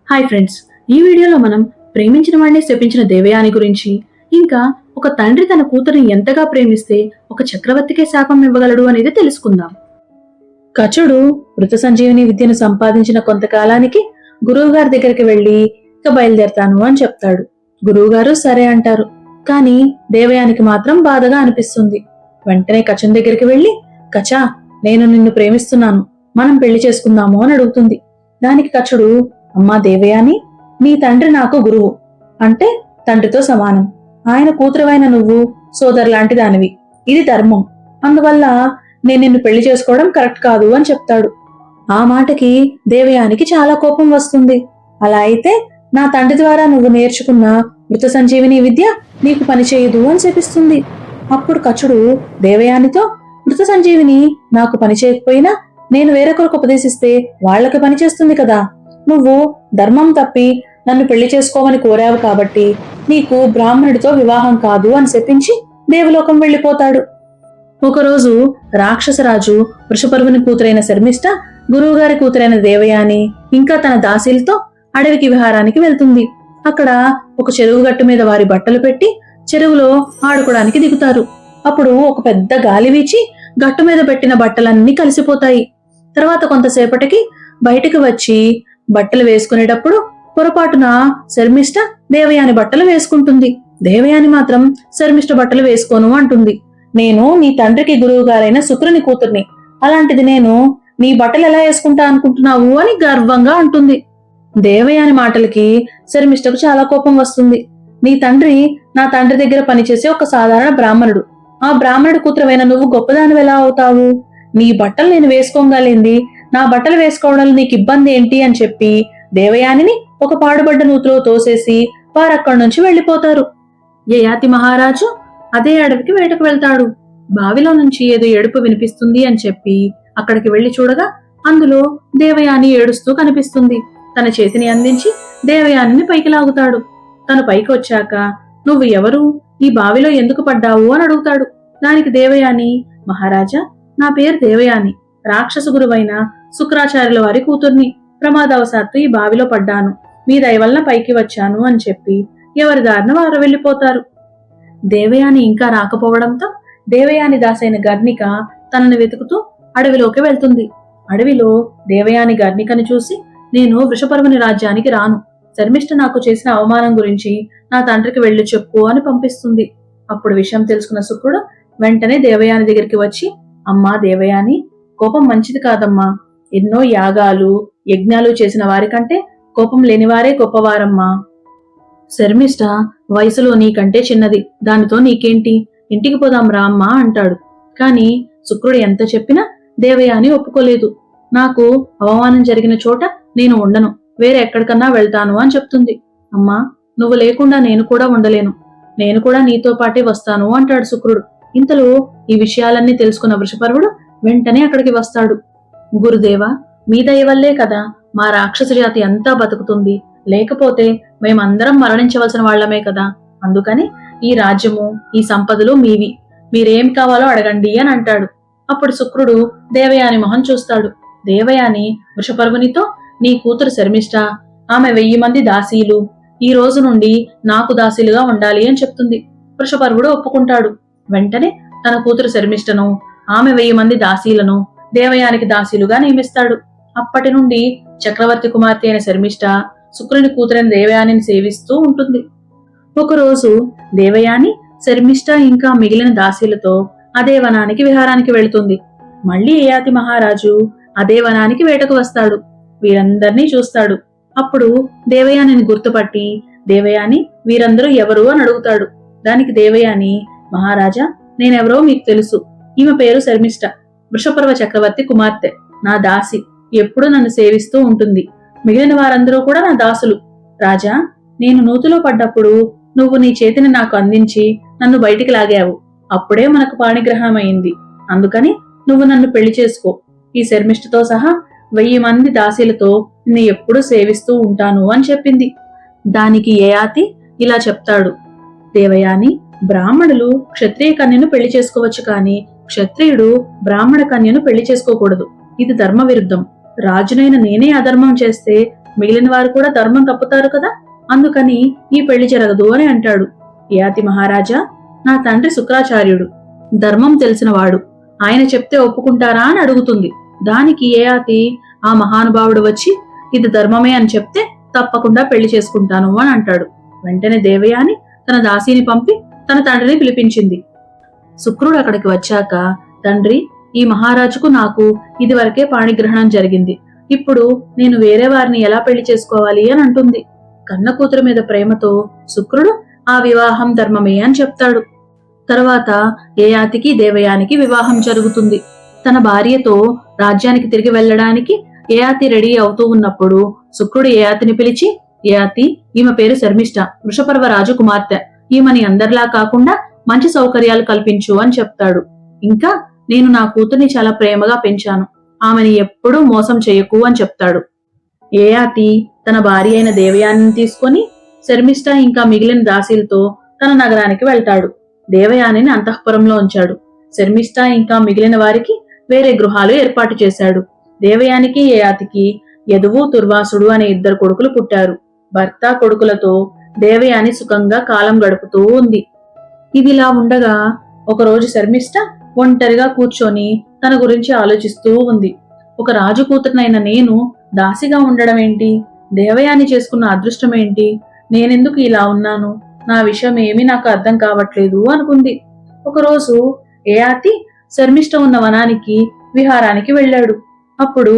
Hi friends, ఈ వీడియోలో మనం ప్రేమించిన వాడిని శపించిన దేవయాని గురించి, ఇంకా ఒక తండ్రి తన కూతురిని ఎంతగా ప్రేమిస్తే ఒక చక్రవర్తికే శాపం ఇవ్వగలడు అనేది తెలుసుకుందాం. కచుడు మృత సంజీవిని విద్యను సంపాదించిన కొంతకాలానికి గురువుగారి దగ్గరికి వెళ్లి ఇక బయలుదేరతాను అని చెప్తాడు. గురువుగారు సరే అంటారు. కానీ దేవయానికి మాత్రం బాధగా అనిపిస్తుంది. వెంటనే కచుని దగ్గరికి వెళ్లి, కచా, నేను నిన్ను ప్రేమిస్తున్నాను, మనం పెళ్లి చేసుకుందాము అని అడుగుతుంది. దానికి కచుడు, అమ్మా దేవయాని, నీ తండ్రి నాకు గురువు, అంటే తండ్రితో సమానం. ఆయన కూతురువైన నువ్వు సోదరులాంటి దానివి. ఇది ధర్మం. అందువల్ల నేను నిన్ను పెళ్లి చేసుకోవడం కరెక్ట్ కాదు అని చెప్తాడు. ఆ మాటకి దేవయానికి చాలా కోపం వస్తుంది. అలా అయితే నా తండ్రి ద్వారా నువ్వు నేర్చుకున్న మృత సంజీవిని విద్య నీకు పనిచేయదు అని చెప్పిస్తుంది. అప్పుడు కచుడు దేవయానితో, మృత సంజీవిని నాకు పని చేయకపోయినా నేను వేరొకరికి ఉపదేశిస్తే వాళ్లకి పనిచేస్తుంది కదా. నువ్వు ధర్మం తప్పి నన్ను పెళ్లి చేసుకోమని కోరావు కాబట్టి నీకు బ్రాహ్మణుడితో వివాహం కాదు అని చెప్పించి దేవలోకం వెళ్లిపోతాడు. ఒకరోజు రాక్షసరాజు వృషపర్వుని కూతురైన శర్మిష్ఠ, గురువుగారి కూతురైన దేవయాని ఇంకా తన దాసీలతో అడవికి విహారానికి వెళ్తుంది. అక్కడ ఒక చెరువు గట్టు మీద వారి బట్టలు పెట్టి చెరువులో ఆడుకోవడానికి దిగుతారు. అప్పుడు ఒక పెద్ద గాలి వీచి గట్టు మీద పెట్టిన బట్టలన్నీ కలిసిపోతాయి. తర్వాత కొంతసేపటికి బయటికి వచ్చి బట్టలు వేసుకునేటప్పుడు పొరపాటున శర్మిష్ఠ దేవయాని బట్టలు వేసుకుంటుంది. దేవయాని మాత్రం శర్మిష్ఠ బట్టలు వేసుకోను అంటుంది. నేను నీ తండ్రికి గురువు గారైన శుక్రుని కూతుర్ని, అలాంటిది నేను నీ బట్టలు ఎలా వేసుకుంటా అనుకుంటున్నావు అని గర్వంగా అంటుంది. దేవయాని మాటలకి శర్మిష్ఠకు చాలా కోపం వస్తుంది. నీ తండ్రి నా తండ్రి దగ్గర పనిచేసే ఒక సాధారణ బ్రాహ్మణుడు. ఆ బ్రాహ్మణుడు కూతురువైన నువ్వు గొప్పదానివి ఎలా అవుతావు? నీ బట్టలు నేను వేసుకోగలింది, నా బట్టలు వేసుకోవడంలో నీకు ఇబ్బంది ఏంటి అని చెప్పి దేవయానిని ఒక పాడుబడ్డ నూతిలో తోసేసి వారక్కడి నుంచి వెళ్లిపోతారు. యయాతి మహారాజు అదే అడవికి వేటకు వెళ్తాడు. బావిలో నుంచి ఏదో ఏడుపు వినిపిస్తుంది అని చెప్పి అక్కడికి వెళ్లి చూడగా అందులో దేవయాని ఏడుస్తూ కనిపిస్తుంది. తన చేతిని అందించి దేవయానిని పైకి లాగుతాడు. తను పైకి వచ్చాక, నువ్వు ఎవరు, ఈ బావిలో ఎందుకు పడ్డావు అని అడుగుతాడు. దానికి దేవయాని, మహారాజా, నా పేరు దేవయాని, రాక్షస గురువైన శుక్రాచార్యుల వారి కూతుర్ని. ప్రమాదవశాత్తు ఈ బావిలో పడ్డాను, మీ దయ వలన పైకి వచ్చాను అని చెప్పి ఎవరి దారిన వారు వెళ్లిపోతారు. దేవయాని ఇంకా రాకపోవడంతో దేవయాని దాసైన గర్ణిక తనని వెతుకుతూ అడవిలోకి వెళ్తుంది. అడవిలో దేవయాని గర్ణికని చూసి, నేను వృషపర్వుని రాజ్యానికి రాను, శర్మిష్ఠ నాకు చేసిన అవమానం గురించి నా తండ్రికి వెళ్లి చెప్పు అని పంపిస్తుంది. అప్పుడు విషయం తెలుసుకున్న శుక్రుడు వెంటనే దేవయాని దగ్గరికి వచ్చి, అమ్మా దేవయాని, కోపం మంచిది కాదమ్మా. ఎన్నో యాగాలు యజ్ఞాలు చేసిన వారికంటే కోపం లేనివారే గొప్పవారమ్మా. శర్మిష్ఠ వయసులో నీకంటే చిన్నది, దానితో నీకేంటి, ఇంటికి పోదాం రా అమ్మా అంటాడు. కాని శుక్రుడు ఎంత చెప్పినా దేవయాని ఒప్పుకోలేదు. నాకు అవమానం జరిగిన చోట నేను ఉండను, వేరే ఎక్కడికన్నా వెళ్తాను అని చెప్తుంది. అమ్మా, నువ్వు లేకుండా నేను కూడా ఉండలేను, నేను కూడా నీతో పాటే వస్తాను అంటాడు శుక్రుడు. ఇంతలో ఈ విషయాలన్నీ తెలుసుకున్న వృషపర్వుడు వెంటనే అక్కడికి వస్తాడు. గురుదేవా, మీ దయ వల్లే కదా మా రాక్షస జాతి అంతా బతుకుతుంది, లేకపోతే మేమందరం మరణించవలసిన వాళ్లమే కదా. అందుకని ఈ రాజ్యము ఈ సంపదలు మీవి, మీరేం కావాలో అడగండి అని అంటాడు. అప్పుడు శుక్రుడు దేవయాని మొహం చూస్తాడు. దేవయాని వృషపర్వునితో, నీ కూతురు శర్మిష్ఠ, ఆమె 1000 మంది దాసీలు, ఈ రోజు నుండి నాకు దాసీలుగా ఉండాలి అని చెప్తుంది. వృషపర్వుడు ఒప్పుకుంటాడు. వెంటనే తన కూతురు శర్మిష్ఠను, ఆమె 1000 మంది దాసీలను దేవయానికి దాసీలుగా నియమిస్తాడు. అప్పటి నుండి చక్రవర్తి కుమార్తె అయిన శర్మిష్ఠ శుక్రుని కూతురైన దేవయానిని సేవిస్తూ ఉంటుంది. ఒకరోజు దేవయాని శర్మిష్ఠ ఇంకా మిగిలిన దాసీలతో అదే వనానికి విహారానికి వెళుతుంది. మళ్లీ యయాతి మహారాజు అదే వనానికి వేటకు వస్తాడు. వీరందర్నీ చూస్తాడు. అప్పుడు దేవయానిని గుర్తుపట్టి, దేవయాని, వీరందరూ ఎవరు అని అడుగుతాడు. దానికి దేవయాని, మహారాజా, నేనెవరో మీకు తెలుసు. ఈమె పేరు శర్మిష్ఠ, వృషపర్వ చక్రవర్తి కుమార్తె, నా దాసి, ఎప్పుడూ నన్ను సేవిస్తూ ఉంటుంది. మిగిలిన వారందరూ కూడా నా దాసులు. రాజా, నేను నూతిలో పడ్డప్పుడు నువ్వు నీ చేతిని నాకు అందించి నన్ను బయటికి లాగావు. అప్పుడే మనకు పాణిగ్రహణం అయింది. అందుకని నువ్వు నన్ను పెళ్లి చేసుకో. ఈ శర్మిష్ఠతో సహా 1000 మంది దాసీలతో నిన్ను ఎప్పుడూ సేవిస్తూ ఉంటాను అని చెప్పింది. దానికి యయాతి ఇలా చెప్తాడు. దేవయాని, బ్రాహ్మణులు క్షత్రియ కన్యను పెళ్లి చేసుకోవచ్చు, కానీ క్షత్రియుడు బ్రాహ్మణ కన్యను పెళ్లి చేసుకోకూడదు. ఇది ధర్మ విరుద్ధం. రాజునైన నేనే అధర్మం చేస్తే మిగిలిన వారు కూడా ధర్మం తప్పుతారు కదా, అందుకని ఈ పెళ్లి జరగదు అని అంటాడు. యయాతి మహారాజా, నా తండ్రి శుక్రాచార్యుడు, ధర్మం తెలిసినవాడు, ఆయన చెప్తే ఒప్పుకుంటారా అని అడుగుతుంది. దానికి యయాతి ఆ మహానుభావుడు వచ్చి ఇది ధర్మమే అని చెప్తే తప్పకుండా పెళ్లి చేసుకుంటాను అని అంటాడు. వెంటనే దేవయాని తన దాసీని పంపి తన తండ్రిని పిలిపించింది. శుక్రుడు అక్కడికి వచ్చాక, తండ్రి, ఈ మహారాజుకు నాకు ఇదివరకే పాణిగ్రహణం జరిగింది, ఇప్పుడు నేను వేరే వారిని ఎలా పెళ్లి చేసుకోవాలి అని అంటుంది. కన్న కూతురు మీద ప్రేమతో శుక్రుడు ఆ వివాహం ధర్మమే అని చెప్తాడు. తరువాత యయాతికి దేవయానికి వివాహం జరుగుతుంది. తన భార్యతో రాజ్యానికి తిరిగి వెళ్లడానికి యయాతి రెడీ అవుతూ ఉన్నప్పుడు శుక్రుడు యయాతిని పిలిచి, యయాతి, ఈమె పేరు శర్మిష్ఠ, వృషపర్వ రాజు కుమార్తె, ఈమెని అందరిలా కాకుండా మంచి సౌకర్యాలు కల్పించు అని చెప్తాడు. ఇంకా నేను నా కూతుర్ని చాలా ప్రేమగా పెంచాను, ఆమెని ఎప్పుడూ మోసం చెయ్యకు అని చెప్తాడు. యయాతి తన భార్య అయిన దేవయానిని తీసుకుని శర్మిష్ఠ ఇంకా మిగిలిన దాసీలతో తన నగరానికి వెళ్తాడు. దేవయానిని అంతఃపురంలో ఉంచాడు. శర్మిష్ఠ ఇంకా మిగిలిన వారికి వేరే గృహాలు ఏర్పాటు చేశాడు. దేవయానికి యయాతికి యదువు తుర్వాసుడు అనే 2 కొడుకులు పుట్టారు. భర్త కొడుకులతో దేవయాని సుఖంగా కాలం గడుపుతూ ఉంది. ఇదిలా ఉండగా ఒకరోజు శర్మిష్ఠ ఒంటరిగా కూర్చొని తన గురించి ఆలోచిస్తూ ఉంది. ఒక రాజు కూతురునైన నేను దాసిగా ఉండడం ఏంటి, దేవయాని చేసుకున్న అదృష్టం ఏంటి, నేనెందుకు ఇలా ఉన్నాను, నా విషయం ఏమీ నాకు అర్థం కావట్లేదు అనుకుంది. ఒకరోజు యయాతి శర్మిష్ఠ ఉన్న వనానికి విహారానికి వెళ్ళాడు. అప్పుడు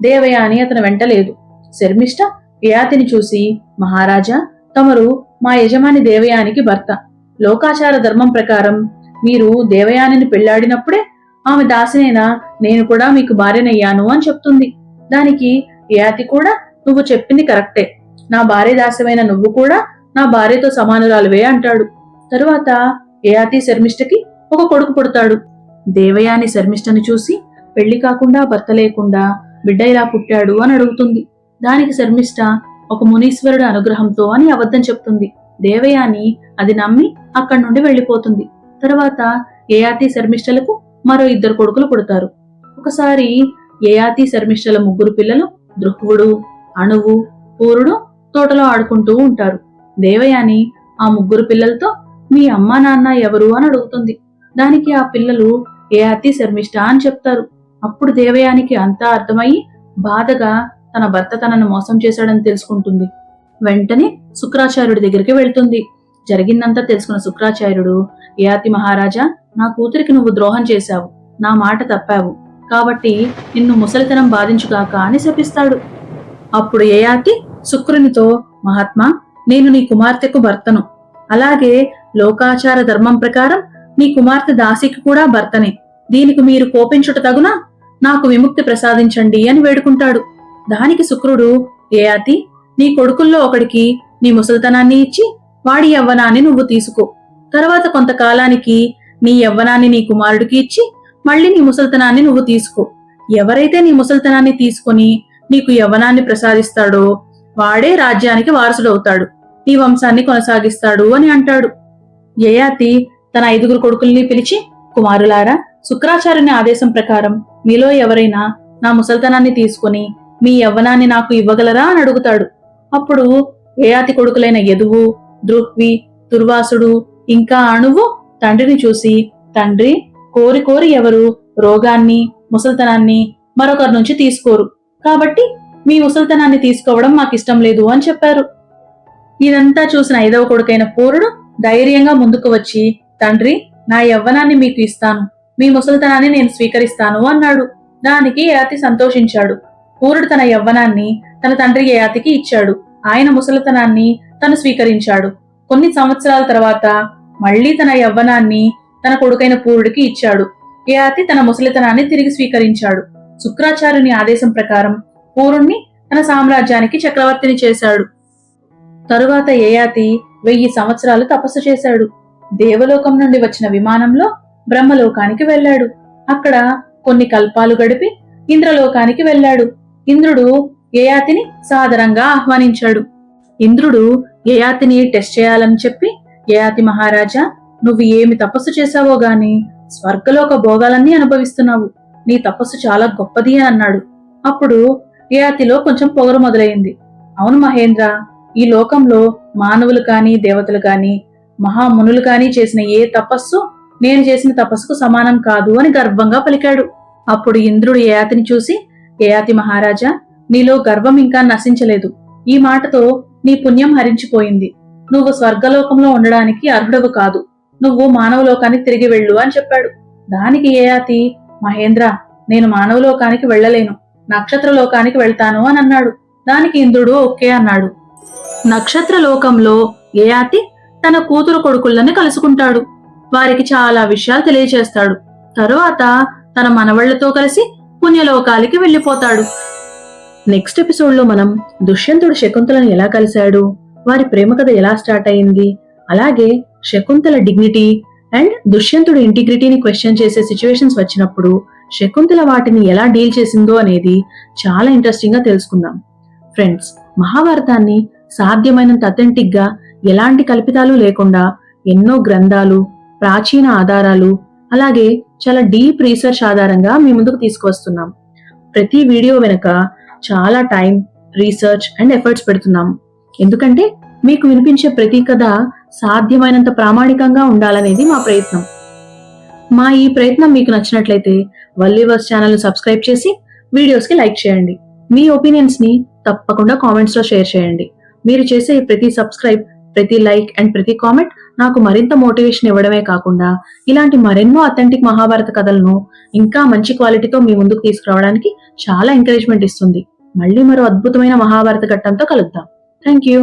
దేవయాని అతని వెంట లేదు. శర్మిష్ఠ యయాతిని చూసి, మహారాజా, తమరు మా యజమాని దేవయానికి భర్త. లోకాచార ధర్మం ప్రకారం మీరు దేవయానిని పెళ్లాడినప్పుడే ఆమె దాసినైనా నేను కూడా మీకు భార్యనయ్యాను అని చెప్తుంది. దానికి యయాతి కూడా, నువ్వు చెప్పింది కరెక్టే, నా భార్య దాసమైన నువ్వు కూడా నా భార్యతో సమానురాలువే అంటాడు. తరువాత యయాతి శర్మిష్ఠకి ఒక కొడుకు పుడతాడు. దేవయాని శర్మిష్ఠని చూసి, పెళ్లి కాకుండా భర్త లేకుండా బిడ్డ ఇలా పుట్టాడు అని అడుగుతుంది. దానికి శర్మిష్ఠ ఒక మునీశ్వరుడు అనుగ్రహంతో అని అబద్ధం చెప్తుంది. దేవయాని అది నమ్మి అక్కడి నుండి వెళ్లిపోతుంది. తరువాత యయాతి శర్మిష్ఠలకు మరో 2 కొడుకులు పుడతారు. ఒకసారి యయాతి శర్మిష్ఠల 3 పిల్లలు దృహ్వుడు, అణువు, పూరుడు తోటలో ఆడుకుంటూ ఉంటారు. దేవయాని ఆ 3 పిల్లలతో మీ అమ్మా నాన్న ఎవరు అని అడుగుతుంది. దానికి ఆ పిల్లలు యయాతి శర్మిష్ఠ అని చెప్తారు. అప్పుడు దేవయానికి అంతా అర్థమయ్యి బాధగా తన భర్త తనను మోసం చేశాడని తెలుసుకుంటుంది. వెంటనే శుక్రాచార్యుడి దగ్గరికి వెళ్తుంది. జరిగిందంతా తెలుసుకున్న శుక్రాచార్యుడు, యయాతి మహారాజా, నా కూతురికి నువ్వు ద్రోహం చేశావు, నా మాట తప్పావు, కాబట్టి నిన్ను ముసలితనం బాధించుగాక అని శపిస్తాడు. అప్పుడు యయాతి శుక్రునితో, మహాత్మా, నేను నీ కుమార్తెకు భర్తను, అలాగే లోకాచార ధర్మం ప్రకారం నీ కుమార్తె దాసికి కూడా భర్తనే, దీనికి మీరు కోపించుట తగునా, నాకు విముక్తి ప్రసాదించండి అని వేడుకుంటాడు. దానికి శుక్రుడు, యయాతి, నీ కొడుకుల్లో ఒకడికి నీ ముసలితనాన్ని ఇచ్చి వాడి యవ్వనాన్ని నువ్వు తీసుకో, తర్వాత కొంతకాలానికి నీ యవ్వనాన్ని నీ కుమారుడికి ఇచ్చి మళ్ళీ నీ ముసలితనాన్ని నువ్వు తీసుకో, ఎవరైతే నీ ముసలితనాన్ని తీసుకొని నీకు యవ్వనాన్ని ప్రసాదిస్తాడో వాడే రాజ్యానికి వారసుడవుతాడు, నీ వంశాన్ని కొనసాగిస్తాడు అని అంటాడు. యయాతి తన 5 కొడుకుల్ని పిలిచి, కుమారులారా, శుక్రాచార్యుని ఆదేశం ప్రకారం మీలో ఎవరైనా నా ముసల్తనాన్ని తీసుకుని మీ యవ్వనాన్ని నాకు ఇవ్వగలరా అని అడుగుతాడు. అప్పుడు యయాతి కొడుకులైన యదువు, ద్రుహ్వి, తుర్వాసుడు ఇంకా అణువు తండ్రిని చూసి, తండ్రి, కోరి కోరి ఎవరు రోగాన్ని ముసల్తనాన్ని మరొకరి నుంచి తీసుకోరు, కాబట్టి మీ ముసల్తనాన్ని తీసుకోవడం మాకిష్టం లేదు అని చెప్పారు. ఇదంతా చూసిన 5వ కొడుకైన పూరుడు ధైర్యంగా ముందుకు వచ్చి, తండ్రి, నా యవ్వనాన్ని మీకు ఇస్తాను, మీ ముసలితనాన్ని నేను స్వీకరిస్తాను అన్నాడు. దానికి యయాతి సంతోషించాడు. పూరుడు తన యవ్వనాన్ని తన తండ్రి యయాతికి ఇచ్చాడు. ఆయన ముసలితనాన్ని తను స్వీకరించాడు. కొన్ని సంవత్సరాల తర్వాత మళ్లీ తన యవ్వనాన్ని తన కొడుకైన పూరుడికి ఇచ్చాడు. యయాతి తన ముసలితనాన్ని తిరిగి స్వీకరించాడు. శుక్రాచార్యుని ఆదేశం ప్రకారం పూరుణ్ణి తన సామ్రాజ్యానికి చక్రవర్తిని చేశాడు. తరువాత యయాతి 1000 సంవత్సరాలు తపస్సు చేశాడు. దేవలోకం నుండి వచ్చిన విమానంలో బ్రహ్మలోకానికి వెళ్లాడు. అక్కడ కొన్ని కల్పాలు గడిపి ఇంద్రలోకానికి వెళ్లాడు. ఇంద్రుడు యయాతిని సాదరంగా ఆహ్వానించాడు. ఇంద్రుడు యయాతిని టెస్ట్ చేయాలని చెప్పి, యయాతి మహారాజా, నువ్వు ఏమి తపస్సు చేశావో గాని స్వర్గలోక భోగాలన్నీ అనుభవిస్తున్నావు, నీ తపస్సు చాలా గొప్పది అని అన్నాడు. అప్పుడు యయాతిలో కొంచెం పొగరు మొదలైంది. అవును మహేంద్ర, ఈ లోకంలో మానవులు కాని దేవతలు కాని మహామునులు కాని చేసిన ఏ తపస్సు నేను చేసిన తపస్సుకు సమానం కాదు అని గర్వంగా పలికాడు. అప్పుడు ఇంద్రుడు యయాతిని చూసి, యయాతి మహారాజా, నీలో గర్వం ఇంకా నశించలేదు. ఈ మాటతో నీ పుణ్యం హరించిపోయింది. నువ్వు స్వర్గలోకంలో ఉండడానికి అర్హుడవు కాదు. నువ్వు మానవలోకానికి తిరిగి వెళ్ళు అని చెప్పాడు. దానికి యయాతి, మహేంద్ర, నేను మానవలోకానికి వెళ్లలేను, నక్షత్రలోకానికి వెళ్తాను అని అన్నాడు. దానికి ఇంద్రుడు ఓకే అన్నాడు. నక్షత్రలోకంలో యయాతి తన కూతురు కొడుకులని కలుసుకుంటాడు. వారికి చాలా విషయాలు తెలియచేస్తాడు. తరువాత తన మనవళ్లతో కలిసి పుణ్యలోకాలకి వెళ్లిపోతాడు. నెక్స్ట్ ఎపిసోడ్ లో మనం దుష్యంతుడు శకుంతలను ఎలా కలిశాడు, వారి ప్రేమ కథ ఎలా స్టార్ట్ అయింది, అలాగే శకుంతల డిగ్నిటీ అండ్ దుష్యంతుడి ఇంటిగ్రిటీని క్వశ్చన్ చేసే సిచ్యువేషన్స్ వచ్చినప్పుడు శకుంతల వాటిని ఎలా డీల్ చేసిందో అనేది చాలా ఇంట్రెస్టింగ్ గా తెలుసుకుందాం. ఫ్రెండ్స్, మహాభారతాన్ని సాధ్యమైనంత అథెంటిక్ గా ఎలాంటి కల్పితాలు లేకుండా ఎన్నో గ్రంథాలు, ప్రాచీన ఆధారాలు, అలాగే చాలా డీప్ రీసెర్చ్ ఆధారంగా మీ ముందుకు తీసుకువస్తున్నాం. ప్రతి వీడియో వెనుక చాలా టైం, రీసెర్చ్ అండ్ ఎఫర్ట్స్ పెడుతున్నాం. ఎందుకంటే మీకు వినిపించే ప్రతి కథ సాధ్యమైనంత ప్రామాణికంగా ఉండాలనేది మా ప్రయత్నం. మా ఈ ప్రయత్నం మీకు నచ్చినట్లయితే వల్లీవర్స్ ఛానల్ సబ్స్క్రైబ్ చేసి వీడియోస్ కి లైక్ చేయండి. మీ ఒపీనియన్స్ ని తప్పకుండా కామెంట్స్ లో షేర్ చేయండి. మీరు చేసే ప్రతి సబ్స్క్రైబ్, ప్రతి లైక్ అండ్ ప్రతి కామెంట్ నాకు మరింత మోటివేషన్ ఇవ్వడమే కాకుండా ఇలాంటి మరెన్నో అథెంటిక్ మహాభారత కథలను ఇంకా మంచి క్వాలిటీతో మీ ముందుకు తీసుకురావడానికి చాలా ఎంకరేజ్మెంట్ ఇస్తుంది. మళ్ళీ మరో అద్భుతమైన మహాభారత ఘట్టంతో కలుద్దాం. Thank you.